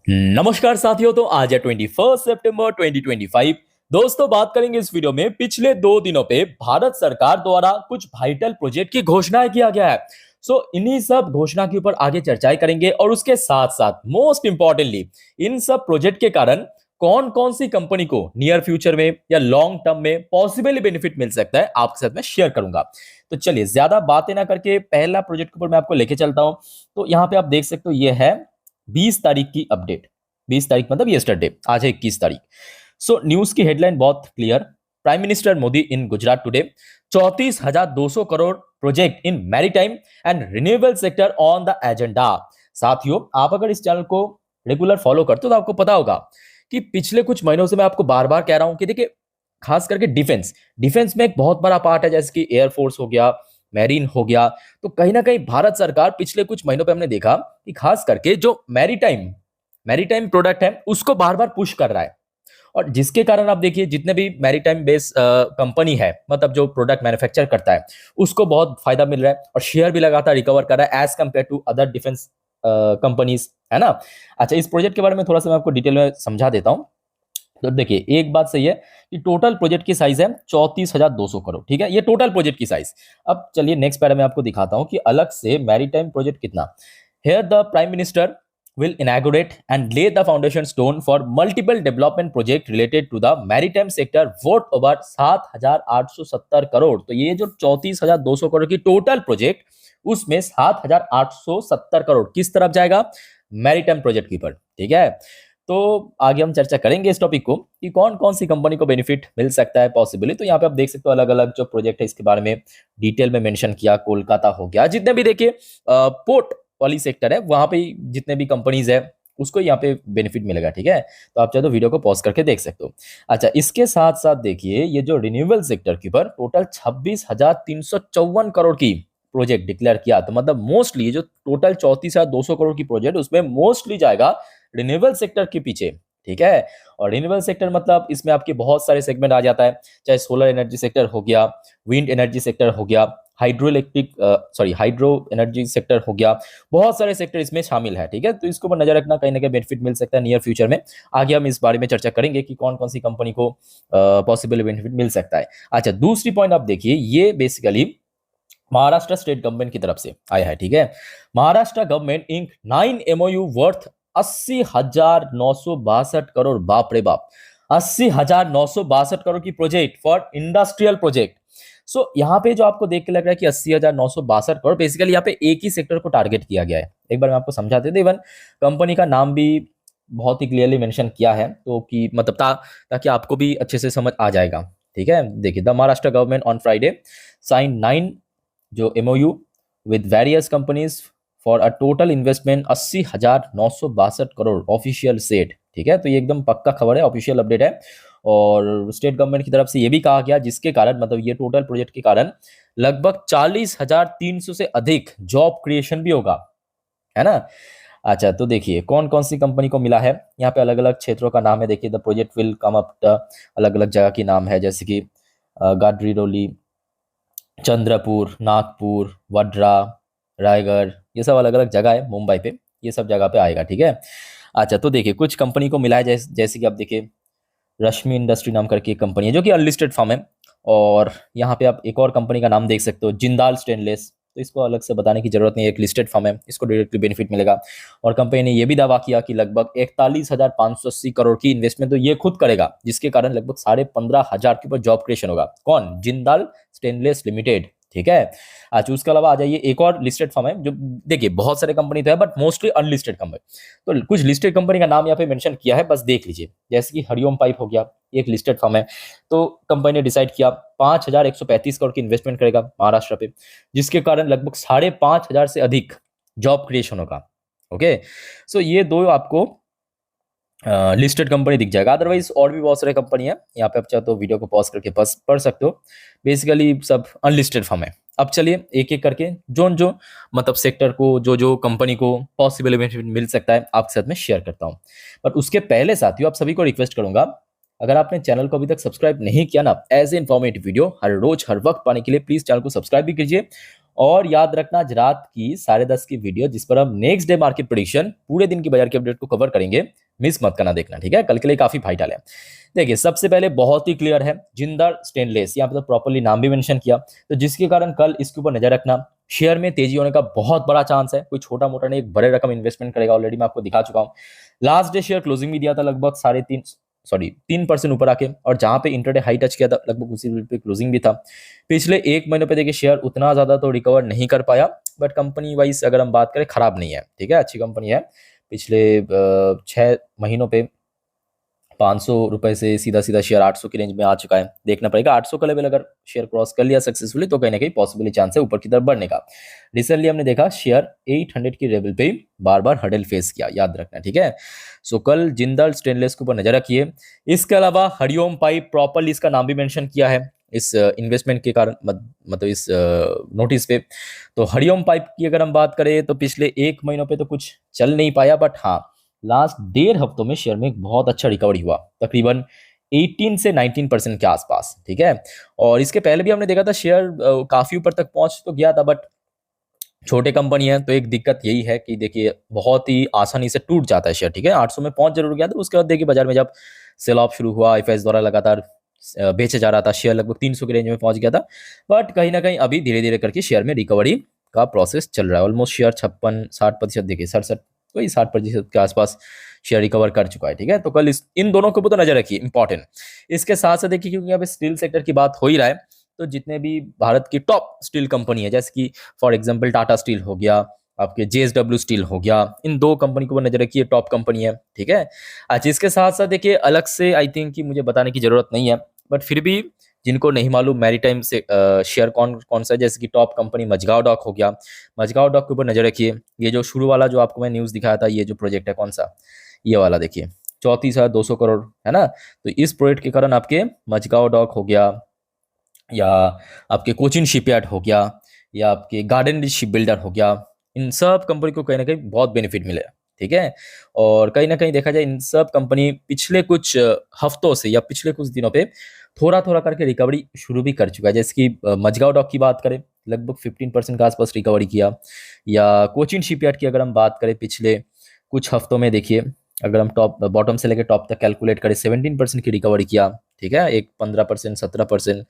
नमस्कार साथियों। तो आज है 21 सितंबर 2025। दोस्तों, बात करेंगे इस वीडियो में पिछले 2 दिनों पे भारत सरकार द्वारा कुछ वाइटल प्रोजेक्ट की घोषणाएं किया गया है। इन्हीं सब घोषणा के ऊपर आगे चर्चाएं करेंगे और उसके साथ साथ मोस्ट इंपॉर्टेंटली इन सब प्रोजेक्ट के कारण कौन कौन सी कंपनी को नियर फ्यूचर में या लॉन्ग टर्म में पॉसिबली बेनिफिट मिल सकता है आपके साथ मैं शेयर करूंगा। तो चलिए ज्यादा बातें ना करके पहला प्रोजेक्ट के ऊपर मैं आपको लेके चलता हूं। तो यहाँ पे आप देख सकते हो, ये है 20 तारीख की अपडेट। 20 तारीख मतलब यस्टरडे, आज है 21 तारीख। न्यूज की हेडलाइन बहुत clear. Prime minister Modi in Gujarat today. 34,200 crore project in maritime and renewable sector on the agenda. साथियों, आप अगर इस चैनल को रेगुलर फॉलो करते हो तो आपको पता होगा कि पिछले कुछ महीनों से मैं आपको बार बार कह रहा हूं कि देखिए, खास करके डिफेंस डिफेंस में एक बहुत बड़ा पार्ट है, जैसे कि एयरफोर्स हो गया, मैरीन हो गया। तो कहीं ना कहीं भारत सरकार पिछले कुछ महीनों पे हमने देखा कि खास करके जो मैरीटाइम मैरीटाइम प्रोडक्ट है उसको बार बार पुश कर रहा है। और जिसके कारण आप देखिए, जितने भी मैरीटाइम बेस्ड कंपनी है, मतलब जो प्रोडक्ट मैन्युफैक्चर करता है, उसको बहुत फायदा मिल रहा है और शेयर भी लगातार रिकवर कर रहा है as compared to other defence companies, है ना। अच्छा, इस प्रोजेक्ट के बारे में थोड़ा सा मैं आपको डिटेल में समझा देता हूँ। तो देखिए, एक बात सही है कि टोटल प्रोजेक्ट की साइज है 34,200 करोड़। ठीक है, ये टोटल प्रोजेक्ट की साइज। अब चलिए नेक्स्ट पैरा में आपको दिखाता हूं कि अलग से मैरीटाइम प्रोजेक्ट कितना। Here the prime minister will inaugurate and lay the foundation stone for multiple development project related to the maritime sector worth over 7,870 crore. तो ये जो 34,200 करोड़ की टोटल प्रोजेक्ट, उसमें 7,870 करोड़ किस तरफ जाएगा? मैरीटाइम प्रोजेक्ट की पर। ठीक है, तो आगे हम चर्चा करेंगे इस टॉपिक को कि कौन कौन सी कंपनी को बेनिफिट मिल सकता है पॉसिबली। तो यहाँ पे आप देख सकते हो अलग अलग जो प्रोजेक्ट है इसके बारे में डिटेल में मेंशन किया। कोलकाता हो गया, जितने भी देखिए पोर्ट वाली सेक्टर है वहां पे जितने भी कंपनीज है उसको यहाँ पे बेनिफिट मिलेगा। ठीक है, तो आप चाहे तो वीडियो को पॉज करके देख सकते हो। अच्छा, इसके साथ साथ देखिए, ये जो रिन्यूएबल सेक्टर के ऊपर टोटल 26,354 करोड़ की प्रोजेक्ट डिक्लेयर किया। तो मतलब मोस्टली ये जो टोटल 34,200 करोड़ की प्रोजेक्ट, उसमें मोस्टली जाएगा रिन्यूएबल सेक्टर के पीछे। ठीक है, और रिन्यूएबल सेक्टर मतलब इसमें आपके बहुत सारे सेगमेंट आ जाता है, चाहे सोलर एनर्जी सेक्टर हो गया, विंड एनर्जी सेक्टर हो गया, हाइड्रो एनर्जी सेक्टर हो गया। बहुत सारे सेक्टर इसमें शामिल है। ठीक है, तो इसके ऊपर नजर रखना, कहीं ना कहीं बेनिफिट मिल सकता है नियर फ्यूचर में। आगे हम इस बारे में चर्चा करेंगे कि कौन कौन सी कंपनी को पॉसिबल बेनिफिट मिल सकता है। अच्छा, दूसरी पॉइंट आप देखिए, ये बेसिकली महाराष्ट्र स्टेट गवर्नमेंट की तरफ से आया है। ठीक है, Maharashtra government ink 9 MOU worth 80,962 crore. बाप रे बाप, 80,962 करोड़ की प्रोजेक्ट फॉर इंडस्ट्रियल प्रोजेक्ट। यहाँ पे जो आपको देख के लग रहा है कि 80,962 करोड़, बेसिकली यहाँ पे एक ही सेक्टर को टारगेट किया गया है। एक बार मैं आपको समझा देता हूं। इवन कंपनी का नाम भी बहुत ही क्लियरली मेंशन किया है, तो कि मतलब ताकि आपको भी अच्छे से समझ आ जाएगा। ठीक है, देखिए, the Maharashtra government on Friday sign 9 जो MOU with various companies for a total investment 80,962 crore, official set. ठीक है, तो ये एकदम पक्का खबर है, ऑफिशियल अपडेट है। और स्टेट गवर्नमेंट की तरफ से ये भी कहा गया, जिसके कारण मतलब ये टोटल प्रोजेक्ट के कारण लगभग 40,300 से अधिक जॉब क्रिएशन भी होगा, है ना। अच्छा, तो देखिए कौन कौन सी कंपनी को मिला है। यहाँ पे अलग अलग क्षेत्रों का नाम है। देखिए, the project will come up, अलग अलग जगह की नाम है, जैसे कि गाडरीरोली, चंद्रपुर, नागपुर, वड्रा, रायगढ़, ये सब अलग अलग जगह है मुंबई पे, ये सब जगह पे आएगा। ठीक है, अच्छा, तो देखिए कुछ कंपनी को मिला है, जैसे कि आप देखिए रश्मि इंडस्ट्री नाम करके एक कंपनी है जो कि अनलिस्टेड फर्म है। और यहाँ पे आप एक और कंपनी का नाम देख सकते हो, जिंदाल स्टेनलेस। तो इसको अलग से बताने की जरूरत नहीं है, एक लिस्टेड फर्म है, इसको डायरेक्टली बेनिफिट मिलेगा। और कंपनी ने यह भी दावा किया कि लगभग 41,580 करोड़ की इन्वेस्टमेंट तो ये खुद करेगा, जिसके कारण लगभग 15,500 के ऊपर जॉब क्रिएशन होगा। कौन? Jindal stainless limited. ठीक है, अच्छा, उसके अलावा आ जाइए, एक और लिस्टेड फर्म है जो, देखिए बहुत सारे कंपनी तो है बट मोस्टली अनलिस्टेड कंपनी। तो कुछ लिस्टेड कंपनी का नाम यहाँ पे मेंशन किया है, बस देख लीजिए। जैसे कि हरिओम पाइप हो गया, एक लिस्टेड फर्म है। तो कंपनी ने डिसाइड किया 5,135 करोड़ की इन्वेस्टमेंट करेगा महाराष्ट्र पे, जिसके कारण लगभग 5,500 से अधिक जॉब क्रिएशन होगा। ओके, ये दो आपको लिस्टेड कंपनी दिख जाएगा। अदरवाइज और भी बहुत सारे कंपनी है, यहाँ पे आप चाहे तो वीडियो को पॉज करके पढ़ सकते हो। बेसिकली सब अनलिस्टेड फर्म है। अब चलिए एक एक करके जो मतलब सेक्टर को, जो कंपनी को पॉसिबल बेनिफिट मिल सकता है आपके साथ में शेयर करता हूँ। बट उसके पहले साथियों, आप सभी को रिक्वेस्ट करूंगा, अगर आपने चैनल को अभी तक सब्सक्राइब नहीं किया ना, एज ए इन्फॉर्मेटिव वीडियो हर रोज हर वक्त पाने के लिए प्लीज चैनल को सब्सक्राइब भी कीजिए और याद रखना आज रात की 10:30 की वीडियो जिस पर हम नेक्स्ट डे मार्केट प्रेडिक्शन पूरे दिन की बाजार की अपडेट को कवर करेंगे, मिस मत करना देखना, ठीक है। कल के लिए काफी वाइटल है। देखिए सबसे पहले बहुत ही क्लियर है, जिंदल स्टेनलेस, यहाँ पे तो प्रॉपर्ली नाम भी मेंशन किया, तो जिसके कारण कल इसके ऊपर नजर रखना। शेयर में तेजी होने का बहुत बड़ा चांस है, कोई छोटा मोटा नहीं, एक बड़े रकम इन्वेस्टमेंट करेगा, ऑलरेडी मैं आपको दिखा चुका हूँ। लास्ट डे शेयर क्लोजिंग भी दिया था लगभग 3% ऊपर आके, और जहां पे इंटरडे हाई टच किया था लगभग उसी पे क्लोजिंग भी था। पिछले 1 महीने पे देखिए शेयर उतना ज्यादा तो रिकवर नहीं कर पाया, बट कंपनी वाइज अगर हम बात करें खराब नहीं है, ठीक है, अच्छी कंपनी है। पिछले 6 महीनों पे 500 रुपए से सीधा सीधा शेयर 800 की रेंज में आ चुका है। देखना पड़ेगा 800 का लेवल अगर शेयर क्रॉस कर लिया सक्सेसफुली तो कहीं ना कहीं पॉसिबली चांस है ऊपर की तरफ बढ़ने का। रिसेंटली हमने देखा शेयर 800 की लेवल पे बार बार हडल फेस किया, याद रखना, ठीक है। सो कल जिंदल स्टेनलेस के ऊपर नजर रखिए। इसके अलावा हरिओम पाइप, प्रॉपरली इसका नाम भी मेंशन किया है इस इन्वेस्टमेंट के कारण, मतलब इस नोटिस पे। तो हरिओम पाइप की अगर हम बात करें तो पिछले 1 महीनों पे तो कुछ चल नहीं पाया, बट हाँ लास्ट 1.5 हफ्तों में शेयर में एक बहुत अच्छा रिकवरी हुआ, तकरीबन 18 से 19% के आसपास, ठीक है। और इसके पहले भी हमने देखा था शेयर काफी ऊपर तक पहुंच तो गया था, बट छोटे कंपनी है तो एक दिक्कत यही है कि देखिए बहुत ही आसानी से टूट जाता है शेयर, ठीक है। 800 में पहुंच जरूर गया था, उसके बाद देखिए बाजार में जब सेल ऑफ शुरू हुआ, एफएस द्वारा लगातार बेचे जा रहा था, शेयर लगभग 300 की रेंज में पहुंच गया था। बट कहीं ना कहीं अभी धीरे धीरे करके शेयर में रिकवरी का प्रोसेस चल रहा है। ऑलमोस्ट शेयर 56-60%, देखिए 67, वही 60% के आसपास शेयर रिकवर कर चुका है, ठीक है। तो कल इन दोनों के ऊपर तो नजर रखिए, इंपॉर्टेंट। इसके साथ साथ देखिए क्योंकि यहाँ पे स्टील सेक्टर की बात हो ही रहा है, तो जितने भी भारत की टॉप स्टील कंपनी है, जैसे कि फॉर एग्जांपल टाटा स्टील हो गया, आपके जेएसडब्ल्यू स्टील हो गया, इन 2 कंपनी को नजर रखिए, टॉप कंपनी है, ठीक है। अच्छा इसके साथ साथ देखिए अलग से आई थिंक कि मुझे बताने की जरूरत नहीं है, बट फिर भी जिनको नहीं मालूम मैरीटाइम से शेयर कौन कौन सा है, जैसे कि टॉप कंपनी मझगांव डॉक हो गया, मझगांव डॉक के ऊपर नजर रखिए। ये जो शुरू वाला जो आपको मैं न्यूज दिखाया था, ये जो प्रोजेक्ट है कौन सा, ये वाला देखिए 34,200 करोड़ है ना। तो इस प्रोजेक्ट के कारण आपके मझगांव डॉक हो गया, या आपके कोचिन शिपयार्ड हो गया, या आपके गार्डन शिप बिल्डर हो गया, इन सब कंपनी को कहीं ना कहीं बहुत बेनिफिट मिले, ठीक है। और कहीं ना कहीं देखा जाए इन सब कंपनी पिछले कुछ हफ्तों से या पिछले कुछ दिनों पे थोड़ा थोड़ा करके रिकवरी शुरू भी कर चुका है। जैसे कि मझगांव डॉक की बात करें, लगभग 15% के आसपास रिकवरी किया, या कोचिन शिपयार्ड की अगर हम बात करें पिछले कुछ हफ्तों में देखिए, अगर हम टॉप बॉटम से लेकर टॉप तक कैलकुलेट करें 17% की रिकवरी किया, ठीक है, एक 15% 17%।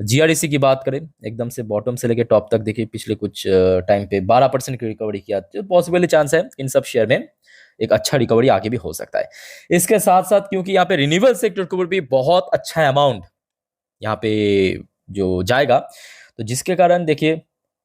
जीआरईसी की बात करें एकदम से बॉटम से लेकर टॉप तक देखिए पिछले कुछ टाइम पे 12% की रिकवरी किया, तो पॉसिबल चांस है इन सब शेयर में एक अच्छा रिकवरी आगे भी हो सकता है। इसके साथ साथ क्योंकि यहाँ पे रिन्यूएबल सेक्टर के ऊपर भी बहुत अच्छा अमाउंट यहाँ पे जो जाएगा, तो जिसके कारण देखिए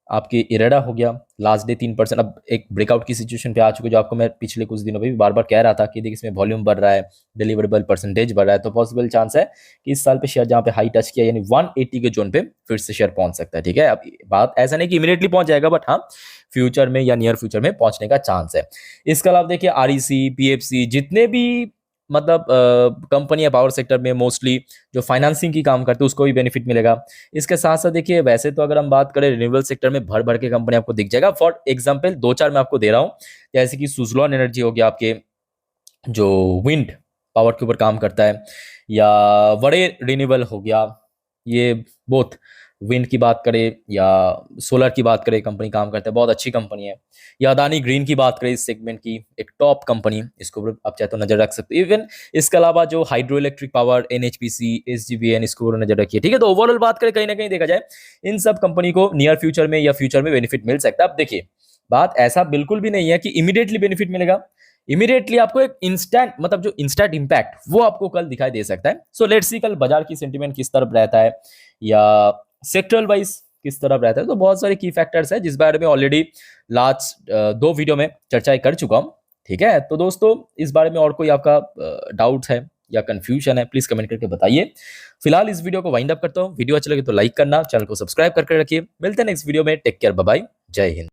आपके इरेडा हो गया लास्ट डे 3%, अब एक ब्रेकआउट की सिचुएशन पे आ चुके, जो आपको मैं पिछले कुछ दिनों में भी बार बार कह रहा था कि देखिए इसमें वॉल्यूम बढ़ रहा है, डिलीवरेबल परसेंटेज बढ़ रहा है, तो पॉसिबल चांस है कि इस साल पे शेयर जहाँ पे हाई टच किया यानी 180 के जोन पे फिर से शेयर पहुंच सकता है, ठीक है। अब बात ऐसा नहीं कि इमीडिएटली पहुंच जाएगा, बट हाँ फ्यूचर में या नियर फ्यूचर में पहुंचने का चांस है। इसके अलावा देखिए आरईसी, पीएफसी, जितने भी मतलब कंपनी है पावर सेक्टर में मोस्टली जो फाइनेंसिंग की काम करते हैं उसको भी बेनिफिट मिलेगा। इसके साथ साथ देखिए वैसे तो अगर हम बात करें रिन्यूएबल सेक्टर में भर भर के कंपनी आपको दिख जाएगा। फॉर एग्जांपल 2-4 मैं आपको दे रहा हूँ, जैसे कि सुजलॉन एनर्जी हो गया, आपके जो विंड पावर के ऊपर काम करता है, या वड़े रिन्यूएबल हो गया, ये बोथ विंड की बात करें या सोलर की बात करें कंपनी काम करता है, बहुत अच्छी कंपनी है। या अदानी ग्रीन की बात करें इस सेगमेंट की, एक टॉप कंपनी, इसको ऊपर आप चाहे तो नजर रख सकते हो। इवन इसके अलावा जो हाइड्रो इलेक्ट्रिक पावर, एनएचपीसी, एसजीवीएन, इसको ऊपर नजर रखिए, ठीक है। तो ओवरऑल बात करें कहीं ना कहीं देखा जाए इन सब कंपनी को नियर फ्यूचर में या फ्यूचर में बेनिफिट मिल सकता है। अब देखिए बात ऐसा बिल्कुल भी नहीं है कि इमीडिएटली बेनिफिट मिलेगा, इमीडिएटली आपको एक इंस्टेंट मतलब जो इंस्टेंट इंपैक्ट वो आपको कल दिखाई दे सकता है। सो लेट्स सी कल बाजार की सेंटीमेंट किस तरफ रहता है या सेक्टरल वाइज किस तरफ रहता है। तो बहुत सारे की फैक्टर्स है जिस बारे में ऑलरेडी लास्ट 2 वीडियो में चर्चा कर चुका हूं, ठीक है। तो दोस्तों इस बारे में और कोई आपका डाउट है या कंफ्यूजन है प्लीज कमेंट करके बताइए। फिलहाल इस वीडियो को वाइंड अप करता हूं, वीडियो अच्छा लगे तो लाइक करना, चैनल को सब्सक्राइब करके रखिए। मिलते हैं नेक्स्ट वीडियो में, टेक केयर, बाय बाय, जय हिंद।